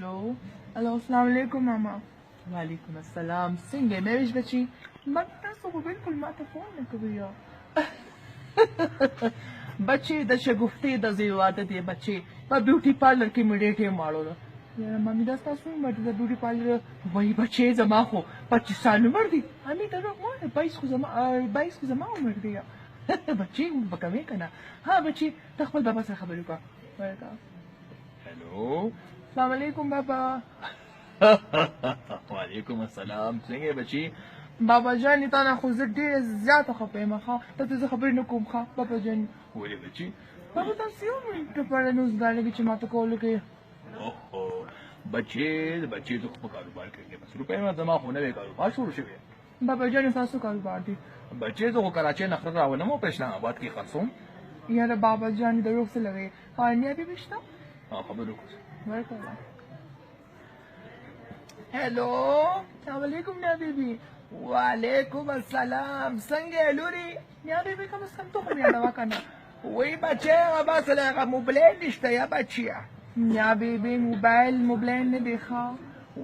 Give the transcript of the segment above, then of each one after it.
Hello hello अस्सलाम वालेकुम मामा वालेकुम अस्सलाम څنګه مې ویش بچي ما تاسو خو بالکل ما ته فون نه کوي بچي د شګفتې د زیواته دی بچي په بیوټي پارلر کې مې ډېر ټیم واړو یاره مامي دا تاسو مې د بیوټي پارلر وای بچي زما خو 25 سال عمر دی امي ته نو 22 خو زما عمر دی بچي وبکوي کنه ها بچي ته خپل بابا سره خبرې وکړه हेलो السلام علیکم بابا वालेकुम अस्सलाम څنګه بچی بابا جان تا نه خو زه ډېره زیاته خفه یم ښه ته ته زه خبرې نه کوم ښه بابا جان ولې بچی بابا تاسو یو منټ لپاره نوز غاړې چې ماته کول کوي اوهو بچی تو په کاروبار کې بس روپے ما زما خو نه کاروبار شروع شوی بابا جان تاسو کاروبار دی بچی تو کراچي نخره راونه مو پښنا آباد کې خرڅوم یاره بابا جان د روغ څه لګي هانیا بي بشتا خبرو کوم ورکړه हेलो السلام علیکم نیا بیبی وعلیکم السلام څنګه لوري نیا بیبی کوم څه ته خو یاد وکنه وای بچه ما سره موبایل نشته یا بچیا نیا بیبی موبایل نه دی ښه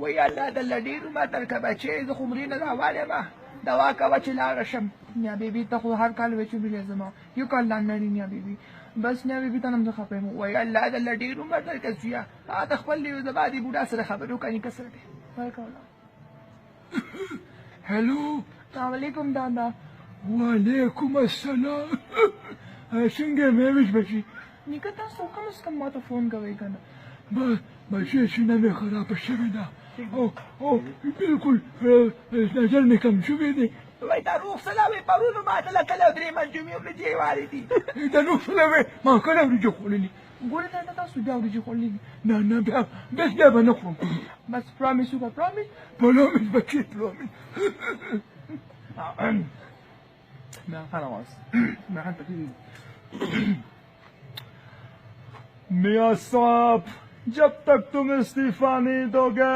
وای الله د لډیرو ما تر کا بچي زه خمرې نه راواله ما دوا کا چې لاړ شم نیا بیبی ته خو هر کال وچو بي زما یو کال لاندې نیا بیبی بس نیا بیبی ته نم زه خپم وای الله د لډیرو ما تر کا سیا ا خپل دی زبادي بوډا سره خبرو کوي کسر دی हेलो السلام علیکم دادا وعلیکم السلام څنګه مې ویش بچي نیکه تاسو کوم څه ماته فون کوي کنه بچي شنه مې خراب شوی دا او بالکل نظر مې کم شوی دی وای دا روح سلامي پرونو ما ته کله درې منجمې ورځې واردي دا روح سلامي ما کله ورځې خولني ګوره دا تاسو بیا ورځې خولني نه بیا به نه خورم بس پرامیس وکړه پرامیس بچی پرامیس मैं खाना वास मैं खाना तक मियाँ साहब जब तक तुम इस्तीफा नहीं दोगे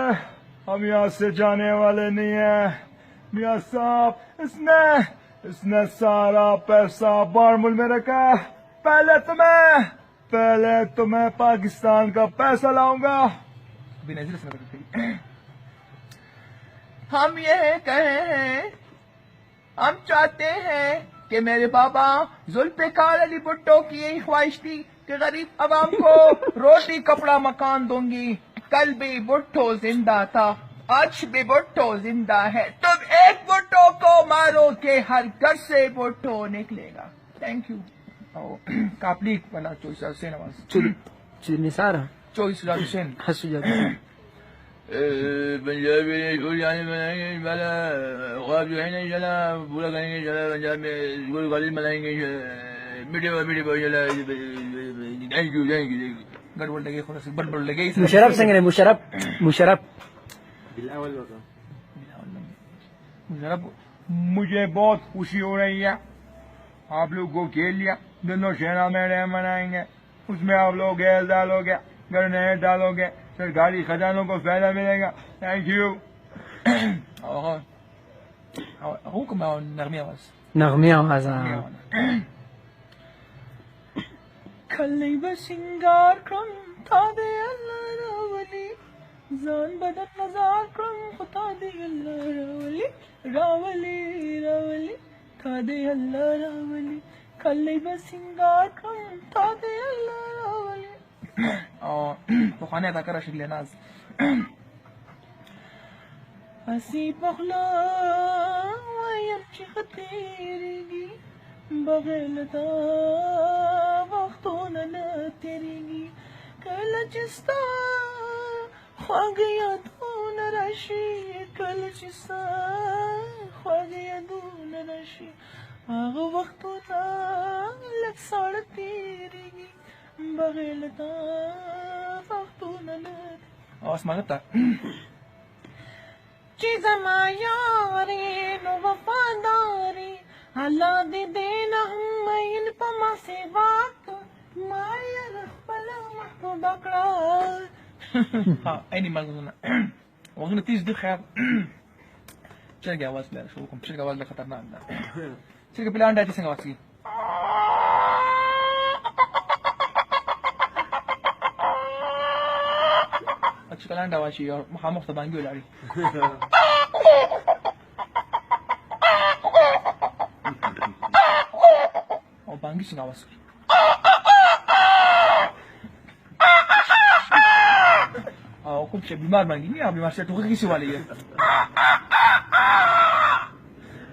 हम यहाँ से जाने वाले नहीं हैं मियाँ साहब इसने सारा पैसा बारमुल में रखा पहले तुम्हें पाकिस्तान का पैसा लाऊंगा हम ये कहें हम चाहते हैं कि मेरे बाबा जुल्फ़िकार अली भुट्टो की यही ख्वाहिश थी कि गरीब अवाम को रोटी कपड़ा मकान दूंगी कल भी भुट्टो जिंदा था आज भी भुट्टो जिंदा है तुम एक भुट्टो को मारो के हर घर से भुट्टो निकलेगा थैंक यू कापली वाला चोइस हुसैन आवाज निसारा चोइस हुसैन हसुजा पंजाबी सुरियानी बनाएंगे वाला ख्वाब जो है ना चला पूरा करेंगे चला पंजाब में गोल गालिब बनाएंगे मीठे चला थैंक यू गड़बड़ लगे थोड़ा सा बड़बड़ लगे मुशर्रफ संग ने मुशर्रफ मुशर्रफ मुझे बहुत खुशी हो रही है आप लोग को खेल लिया दोनों शहरा में रह मनाएंगे उसमें आप लोग गैस डालोगे ग्रेनेड डालोगे सरकारी खजानों को फायदा मिलेगा थैंक यू हुक्म नगमी आवाज खल्ली बसिंगार क्रम था दे अल्लाह रावली जान बदत नजार क्रम खुदा दे अल्लाह रावली था दे अल्लाह रावली खल्ली बसिंगार क्रम था दे अल्लाह रावली तो खाने था कर रशीद लेनाज हसी पखला यमची खतेरेगी बगैलता वक्तों न तेरेगी कल चिस्ता ख्वागिया दून रशी कल चिस्ता ख्वागिया दून रशी आग वक्तों न लग साड़ तेरेगी बगैलता वक्तों न आवाज मांगता चीज़ मायारी नो वफादारी अल्लाह दे देना हम इन पमा से वक्त माया रखबला महबूब बकरा हाँ ऐनी मांगना वगन 30 دقيقة चल गया आवाज ले शो चल गया आवाज ले खतरनाक ना चल के प्लान डाटी संग आवाज की अच्छा kalanda wa shi Muhammad ta bangi olari. O bangi singa was. O kum che bimar bangi ni bimar se to kisi wale ye.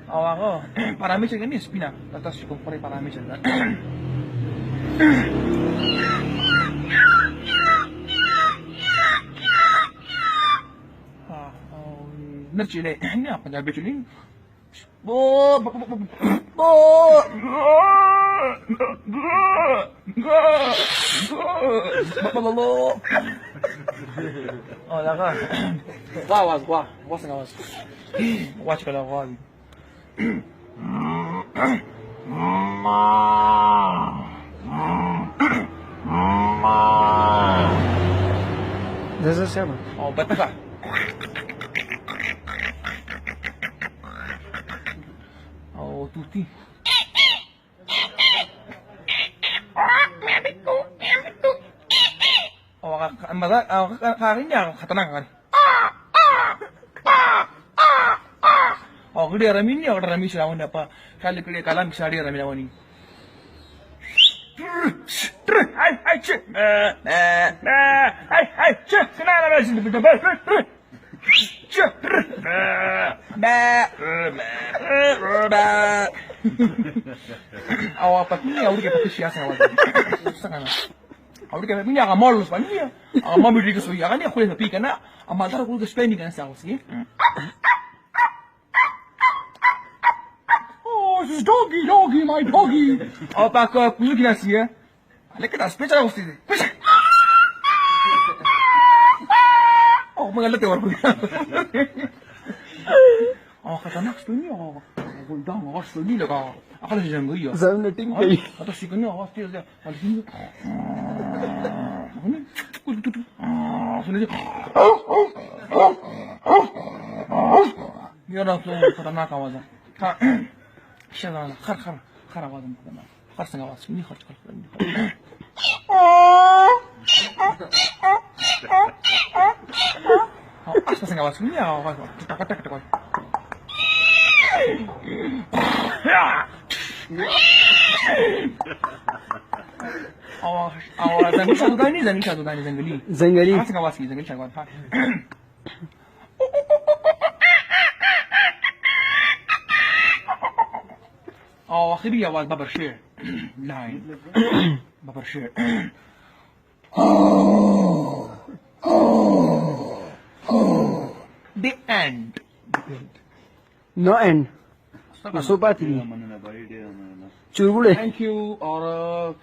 Ako, parami siya ganyan, spina. Tapos kung pare parami siya. Ngerti ini apa jadi beculin? Bo. Oh, dah kan? Wah, sengawas. Watch kalau wah. This is seven. Oh, betul tak? Oh, tuti. Oh, karinya katanang kan? Oh, dia ramin ni, orang ramin selawan apa? Kali kalam bisa dia ramin lawan ni. Hai, cek. Hai, cek. Kenapa ada sini betul? Cek. Awak apa ni? Awak kita siasa awak. Sangat. Awak kita punya amal lupa ni. Amal beri kesulitan kan? Aku lihat tapi kerana amal tak aku spending kan saya sih. This is doggy, my doggy. Oh, Paco, kuzu kinasi ya. Lekat aspek cara mesti. Oh, mengalat ya warga. Oh, kata nak stuni oh. Goldang, oh stuni lega. Akal sih jangan gaya. Saya netting kay. Atau sih kena awas dia saja. Kalau sini. Ini. Sini je. Ni orang tu kata nak awas. Şadan kar avadım bana. Karsın avaz. Ni kar. Asmasın avaz. Ni avaz. Tak. Awaz zangli satu dani zangli. Zangali. Asmasın avaz ki zangli çakwan. Oh, akhirnya awal babar share. Line. Babar share. The end. No end. Masupati. Churgule. Thank you. Or